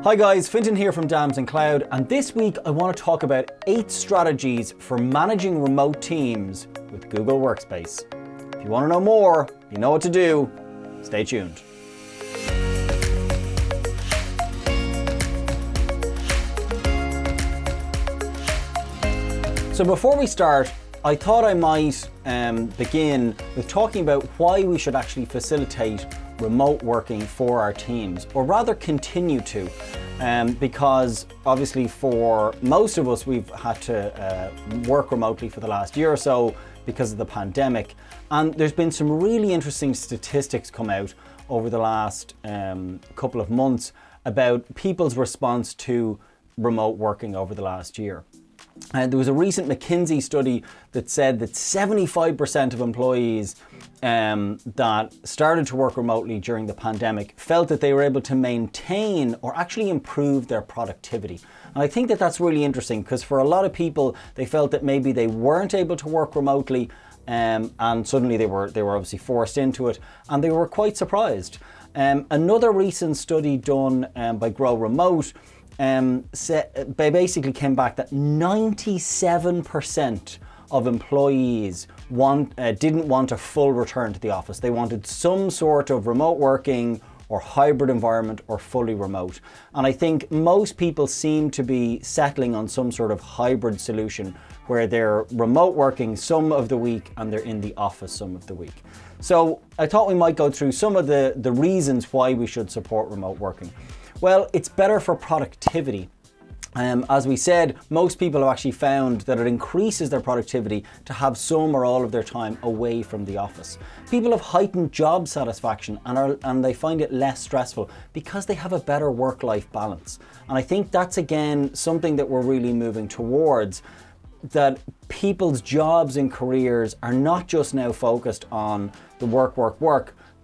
Hi guys, Fintan here from Dams and Cloud, and this week I want to talk about 8 strategies for managing remote teams with Google Workspace. If you want to know more, you know what to do. Stay tuned. So before we start, I thought I might begin with talking about why we should actually facilitate remote working for our teams, or rather continue to, because obviously for most of us we've had to work remotely for the last year or so because of the pandemic, and there's been some really interesting statistics come out over the last couple of months about people's response to remote working over the last year. And there was a recent McKinsey study that said that 75% of employees that started to work remotely during the pandemic felt that they were able to maintain or actually improve their productivity. And I think that that's really interesting, because for a lot of people, they felt that maybe they weren't able to work remotely, and suddenly they were obviously forced into it, and they were quite surprised. Another recent study done by Grow Remote they basically came back that 97% of employees didn't want a full return to the office. They wanted some sort of remote working or hybrid environment or fully remote. And I think most people seem to be settling on some sort of hybrid solution where they're remote working some of the week and they're in the office some of the week. So I thought we might go through some of the reasons why we should support remote working. Well, it's better for productivity. As we said, most people have actually found that it increases their productivity to have some or all of their time away from the office. People have heightened job satisfaction and they find it less stressful because they have a better work-life balance. And I think that's again something that we're really moving towards, that people's jobs and careers are not just now focused on the work,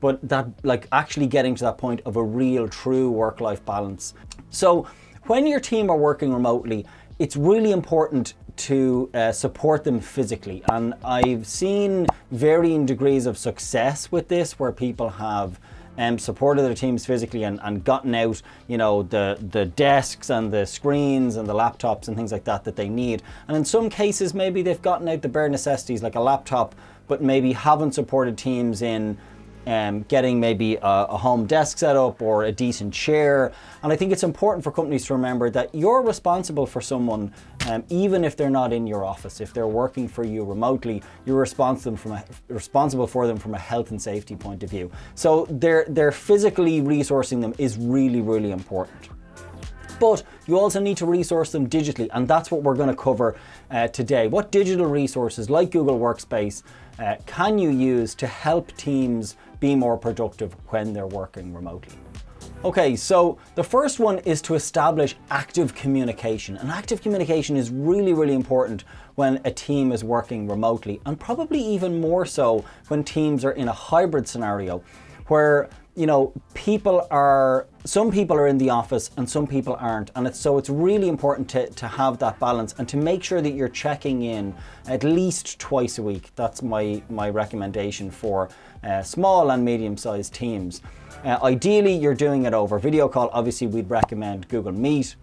but that like actually getting to that point of a real true work-life balance. So when your team are working remotely, it's really important to support them physically. And I've seen varying degrees of success with this, where people have supported their teams physically and gotten out, you know, the desks and the screens and the laptops and things like that they need. And in some cases, maybe they've gotten out the bare necessities like a laptop, but maybe haven't supported teams in getting maybe a home desk set up or a decent chair. And I think it's important for companies to remember that you're responsible for someone, even if they're not in your office. If they're working for you remotely, you're responsible for them from a health and safety point of view. So they're physically resourcing them is really, really important. But you also need to resource them digitally, and that's what we're going to cover today. What digital resources like Google Workspace can you use to help teams be more productive when they're working remotely? Okay, so the first one is to establish active communication. And active communication is really, really important when a team is working remotely, and probably even more so when teams are in a hybrid scenario where, you know, some people are in the office and some people aren't. And it's really important to have that balance and to make sure that you're checking in at least twice a week. That's my recommendation for small and medium-sized teams. Ideally, you're doing it over video call. Obviously, we'd recommend Google Meet.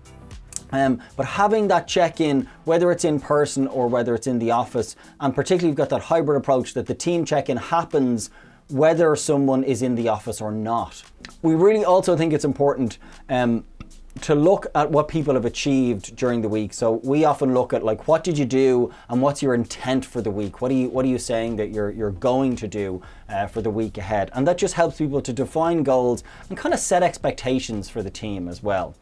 But having that check-in, whether it's in person or whether it's in the office, and particularly you've got that hybrid approach that the team check-in happens whether someone is in the office or not. We really also think it's important to look at what people have achieved during the week. So we often look at like, what did you do and what's your intent for the week? What are you saying that you're going to do for the week ahead? And that just helps people to define goals and kind of set expectations for the team as well.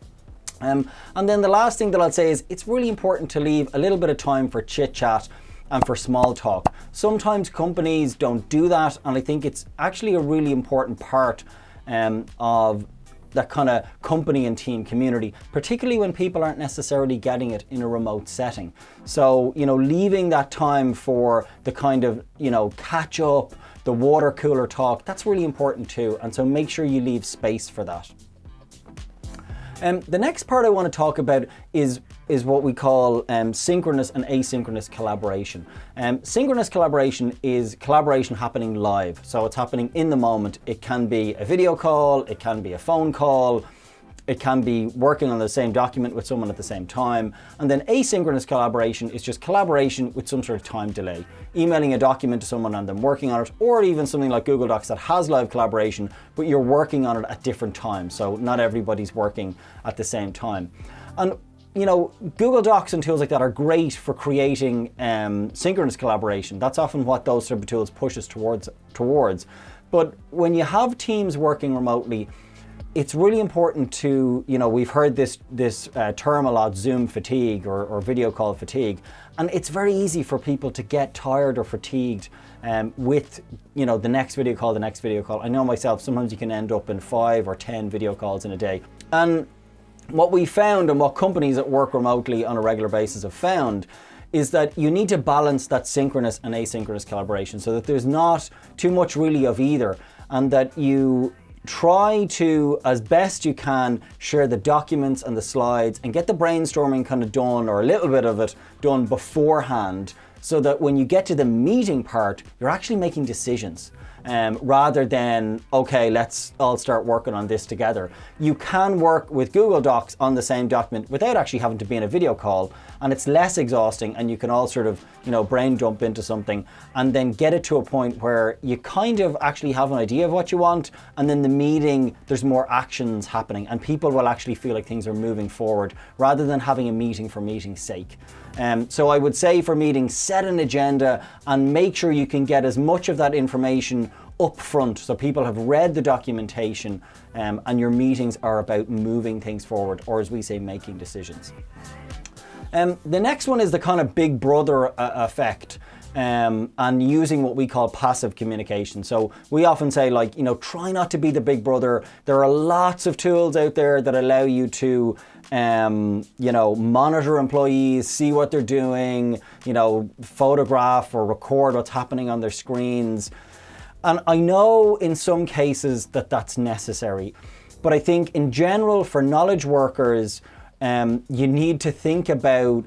And then the last thing that I'll say is it's really important to leave a little bit of time for chit chat and for small talk. Sometimes companies don't do that, and I think it's actually a really important part of that kind of company and team community, particularly when people aren't necessarily getting it in a remote setting. So, you know, leaving that time for the kind of, you know, catch up, the water cooler talk, that's really important too. And so make sure you leave space for that. The next part I want to talk about is what we call synchronous and asynchronous collaboration. Synchronous collaboration is collaboration happening live. So it's happening in the moment. It can be a video call, it can be a phone call, it can be working on the same document with someone at the same time. And then asynchronous collaboration is just collaboration with some sort of time delay. Emailing a document to someone and then working on it, or even something like Google Docs that has live collaboration, but you're working on it at different times. So not everybody's working at the same time. And you know, Google Docs and tools like that are great for creating synchronous collaboration. That's often what those sort of tools push us towards. But when you have teams working remotely, it's really important to, you know, we've heard this term a lot, Zoom fatigue or video call fatigue. And it's very easy for people to get tired or fatigued with, you know, the next video call. I know myself, sometimes you can end up in 5 or 10 video calls in a day. And what we found, and what companies that work remotely on a regular basis have found, is that you need to balance that synchronous and asynchronous collaboration so that there's not too much really of either, and that you try to, as best you can, share the documents and the slides and get the brainstorming kind of done, or a little bit of it done beforehand, so that when you get to the meeting part, you're actually making decisions. Rather than, okay, let's all start working on this together. You can work with Google Docs on the same document without actually having to be in a video call, and it's less exhausting, and you can all sort of, you know, brain dump into something and then get it to a point where you kind of actually have an idea of what you want, and then the meeting, there's more actions happening and people will actually feel like things are moving forward rather than having a meeting for meeting's sake. So I would say for meetings, set an agenda and make sure you can get as much of that information up front so people have read the documentation, and your meetings are about moving things forward, or as we say, making decisions. The next one is the kind of big brother effect, and using what we call passive communication. So we often say, like, you know, try not to be the big brother. There are lots of tools out there that allow you to you know, monitor employees, see what they're doing, you know, photograph or record what's happening on their screens. And I know in some cases that that's necessary, but I think in general for knowledge workers, you need to think about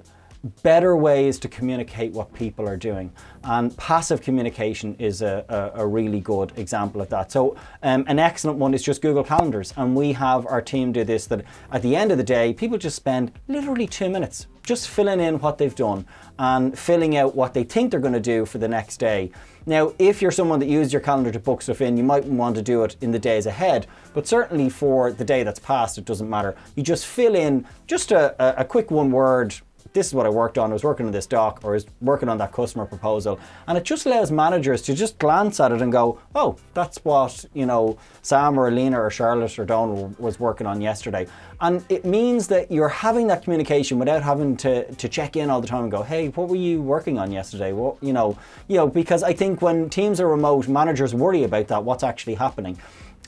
better ways to communicate what people are doing. And passive communication is a really good example of that. So an excellent one is just Google Calendars. And we have our team do this, that at the end of the day, people just spend literally 2 minutes just filling in what they've done and filling out what they think they're going to do for the next day. Now, if you're someone that uses your calendar to book stuff in, you might want to do it in the days ahead, but certainly for the day that's passed, it doesn't matter. You just fill in just a quick one word. This is what I worked on. I was working on this doc, or I was working on that customer proposal. And it just allows managers to just glance at it and go, oh, that's what, you know, Sam or Alina or Charlotte or Dawn was working on yesterday. And it means that you're having that communication without having to check in all the time and go, hey, what were you working on yesterday? Well, you know, because I think when teams are remote, managers worry about that, what's actually happening.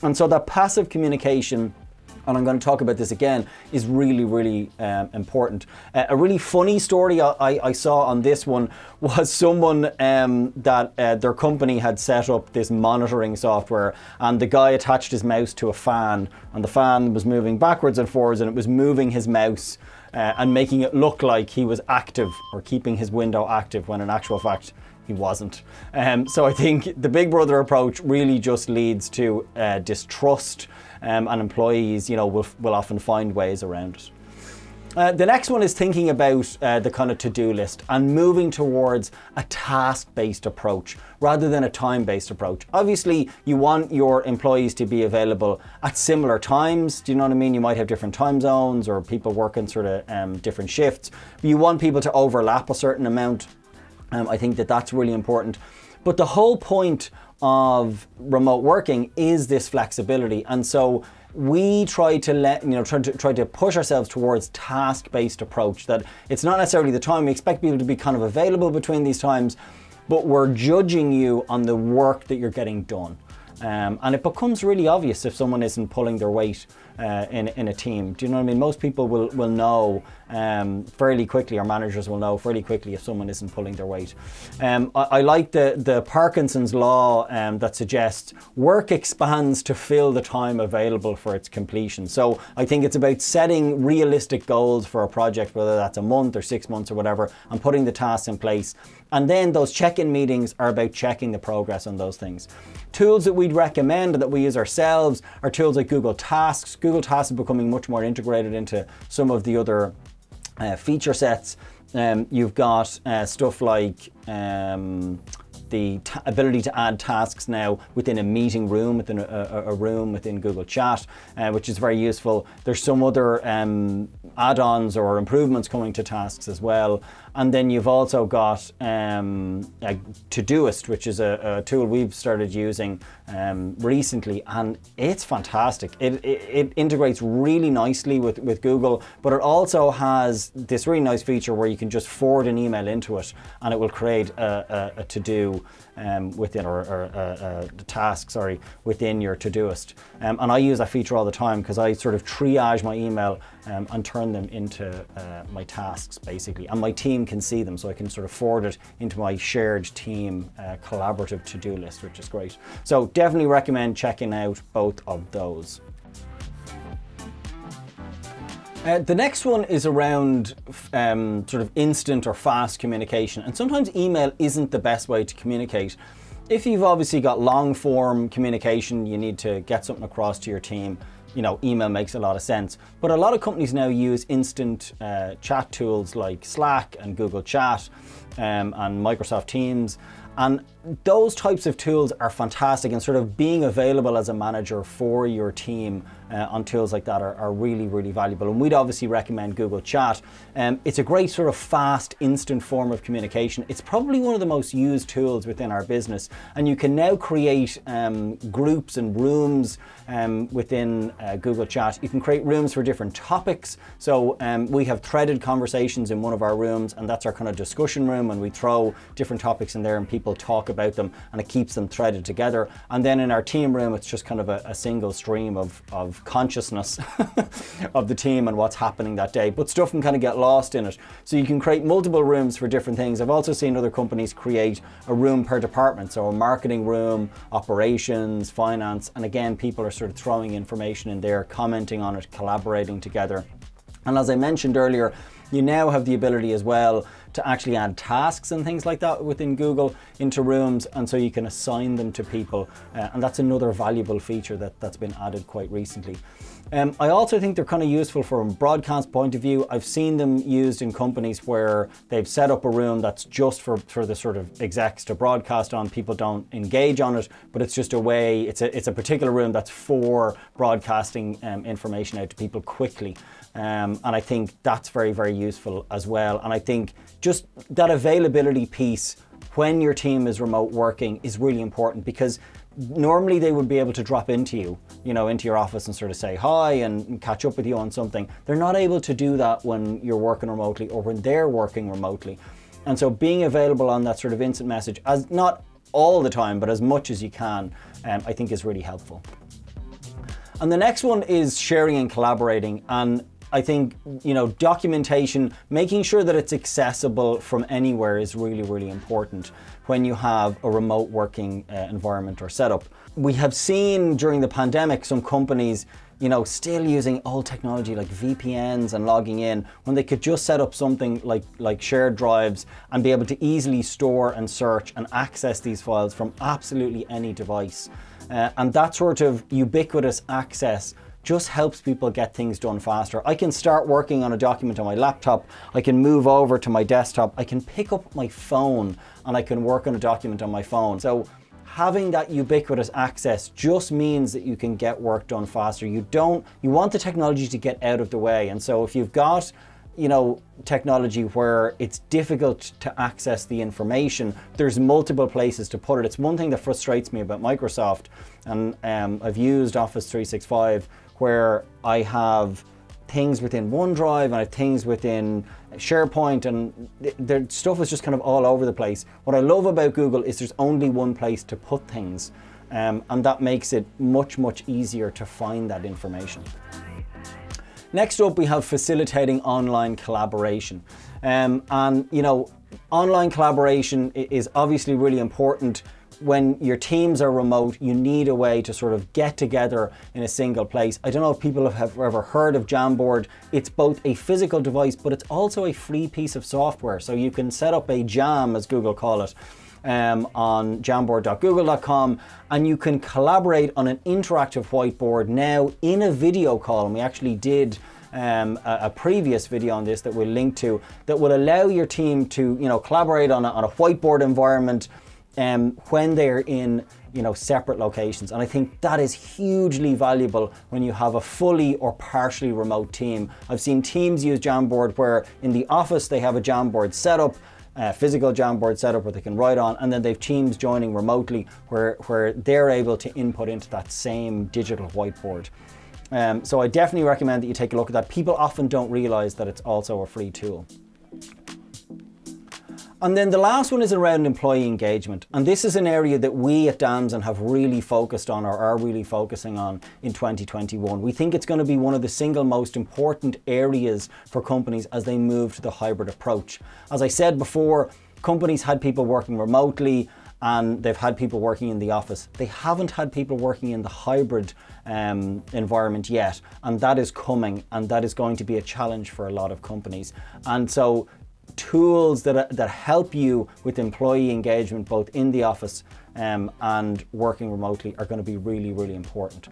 And so that passive communication, and I'm going to talk about this again, is really, really important. A really funny story I saw on this one was someone that their company had set up this monitoring software, and the guy attached his mouse to a fan, and the fan was moving backwards and forwards, and it was moving his mouse and making it look like he was active or keeping his window active, when in actual fact he wasn't. So I think the Big Brother approach really just leads to distrust, and employees, you know, will often find ways around it. The next one is thinking about the kind of to-do list and moving towards a task-based approach rather than a time-based approach. Obviously, you want your employees to be available at similar times. Do you know what I mean? You might have different time zones or people working sort of different shifts. But you want people to overlap a certain amount. I think that that's really important. But the whole point of remote working is this flexibility, and so we try to push ourselves towards task-based approach, that it's not necessarily the time. We expect people to be kind of available between these times, but we're judging you on the work that you're getting done. And it becomes really obvious if someone isn't pulling their weight in a team. Do you know what I mean? Most people will know fairly quickly, or managers will know fairly quickly if someone isn't pulling their weight. I like the Parkinson's law that suggests work expands to fill the time available for its completion. So I think it's about setting realistic goals for a project, whether that's a month or 6 months or whatever, and putting the tasks in place. And then those check-in meetings are about checking the progress on those things. Tools that we'd recommend that we use ourselves are tools like Google Tasks. Google Tasks is becoming much more integrated into some of the other feature sets. You've got stuff like the ability to add tasks now within a meeting room, within a room within Google Chat, which is very useful. There's some other add-ons or improvements coming to tasks as well. And then you've also got Todoist, which is a tool we've started using recently, and it's fantastic. It integrates really nicely with Google, but it also has this really nice feature where you can just forward an email into it and it will create a to-do within, or a task, sorry, within your Todoist. And I use that feature all the time because I sort of triage my email and turn them into my tasks, basically. And my team can see them, so I can sort of forward it into my shared team collaborative to-do list, which is great. So definitely recommend checking out both of those. The next one is around sort of instant or fast communication, and sometimes email isn't the best way to communicate. If you've obviously got long form communication, you need to get something across to your team, email makes a lot of sense. But a lot of companies now use instant chat tools like Slack and Google Chat and Microsoft Teams. And those types of tools are fantastic, and sort of being available as a manager for your team on tools like that are really, really valuable. And we'd obviously recommend Google Chat. It's a great sort of fast, instant form of communication. It's probably one of the most used tools within our business. And you can now create groups and rooms within Google Chat. You can create rooms for different topics. So we have threaded conversations in one of our rooms, and that's our kind of discussion room, and we throw different topics in there and people talk about them, and it keeps them threaded together. And then in our team room, it's just kind of a single stream of consciousness of the team and what's happening that day, but stuff can kind of get lost in it. So you can create multiple rooms for different things. I've also seen other companies create a room per department, so a marketing room, operations, finance, and again, people are sort of throwing information in there, commenting on it, collaborating together. And as I mentioned earlier, you now have the ability as well to actually add tasks and things like that within Google into rooms, and so you can assign them to people, and that's another valuable feature that's been added quite recently. I also think they're kind of useful from a broadcast point of view. I've seen them used in companies where they've set up a room that's just for the sort of execs to broadcast on. People don't engage on it, but it's just a way, it's a particular room that's for broadcasting information out to people quickly. And I think that's very, very useful as well. And I think just that availability piece when your team is remote working is really important, because normally they would be able to drop into you, into your office and sort of say hi and catch up with you on something. They're not able to do that when you're working remotely or when they're working remotely. And so being available on that sort of instant message, as not all the time, but as much as you can, I think is really helpful. And the next one is sharing and collaborating. And I think, documentation, making sure that it's accessible from anywhere is really, really important when you have a remote working environment or setup. We have seen during the pandemic some companies, still using old technology like VPNs and logging in, when they could just set up something like shared drives and be able to easily store and search and access these files from absolutely any device. And that sort of ubiquitous access just helps people get things done faster. I can start working on a document on my laptop, I can move over to my desktop, I can pick up my phone and I can work on a document on my phone. So having that ubiquitous access just means that you can get work done faster. You want the technology to get out of the way. And so if you've got technology where it's difficult to access the information, there's multiple places to put it. It's one thing that frustrates me about Microsoft, and I've used Office 365 where I have things within OneDrive and I have things within SharePoint, and their stuff is just kind of all over the place. What I love about Google is there's only one place to put things, and that makes it much, much easier to find that information. Next up, we have facilitating online collaboration. Online collaboration is obviously really important when your teams are remote, you need a way to sort of get together in a single place. I don't know if people have ever heard of Jamboard. It's both a physical device, but it's also a free piece of software. So you can set up a jam, as Google call it, on jamboard.google.com, and you can collaborate on an interactive whiteboard now in a video call. And we actually did a previous video on this that we'll link to, that will allow your team to, you know, collaborate on a whiteboard environment when they're in, you know, separate locations. And I think that is hugely valuable when you have a fully or partially remote team. I've seen teams use Jamboard where in the office they have a Jamboard setup, physical Jamboard setup where they can write on, and then they've teams joining remotely where they're able to input into that same digital whiteboard. So I definitely recommend that you take a look at that. People often don't realize that it's also a free tool. And then the last one is around employee engagement. And this is an area that we at Damson have really focused on, or are really focusing on in 2021. We think it's going to be one of the single most important areas for companies as they move to the hybrid approach. As I said before, companies had people working remotely and they've had people working in the office. They haven't had people working in the hybrid environment yet. And that is coming, and that is going to be a challenge for a lot of companies. And so tools that help you with employee engagement both in the office and working remotely are going to be really, really important.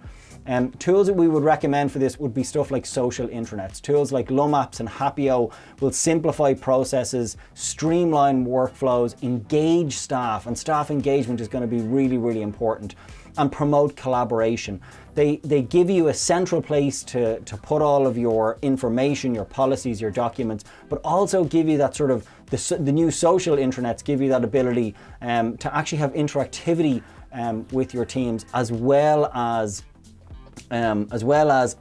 Tools that we would recommend for this would be stuff like social intranets. Tools like Lumapps and Happio will simplify processes, streamline workflows, engage staff, and staff engagement is going to be really, really important, and promote collaboration. They give you a central place to put all of your information, your policies, your documents, but also give you that sort of, the new social intranets give you that ability to actually have interactivity with your teams, as well as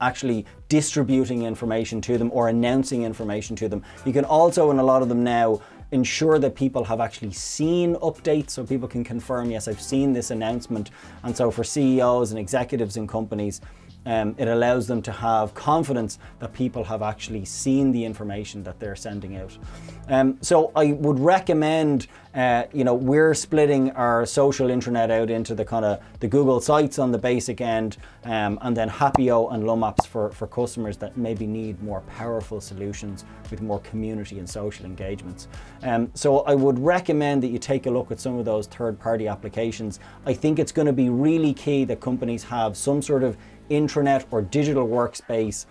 actually distributing information to them or announcing information to them. You can also, in a lot of them now, ensure that people have actually seen updates, so people can confirm, yes, I've seen this announcement. And so for CEOs and executives in companies, it allows them to have confidence that people have actually seen the information that they're sending out. So I would recommend, we're splitting our social intranet out into the kind of the Google Sites on the basic end, and then Happio and Lumapps for customers that maybe need more powerful solutions with more community and social engagements. So I would recommend that you take a look at some of those third-party applications. I think it's going to be really key that companies have some sort of intranet or digital workspace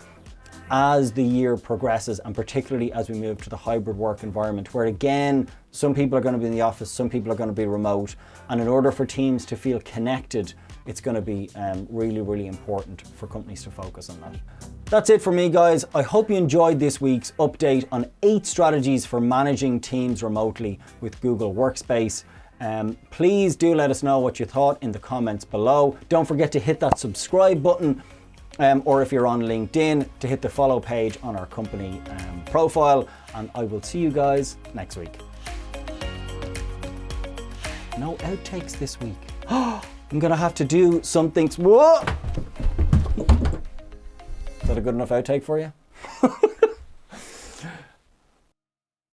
as the year progresses, and particularly as we move to the hybrid work environment, where again, some people are going to be in the office, some people are going to be remote, and in order for teams to feel connected, it's going to be really, really important for companies to focus on that. That's it for me, guys. I hope you enjoyed this week's update on 8 strategies for managing teams remotely with Google Workspace. Please do let us know what you thought in the comments below. Don't forget to hit that subscribe button, or if you're on LinkedIn, to hit the follow page on our company profile, and I will see you guys next week. No outtakes this week. I'm gonna have to do something. Whoa! Is that a good enough outtake for you?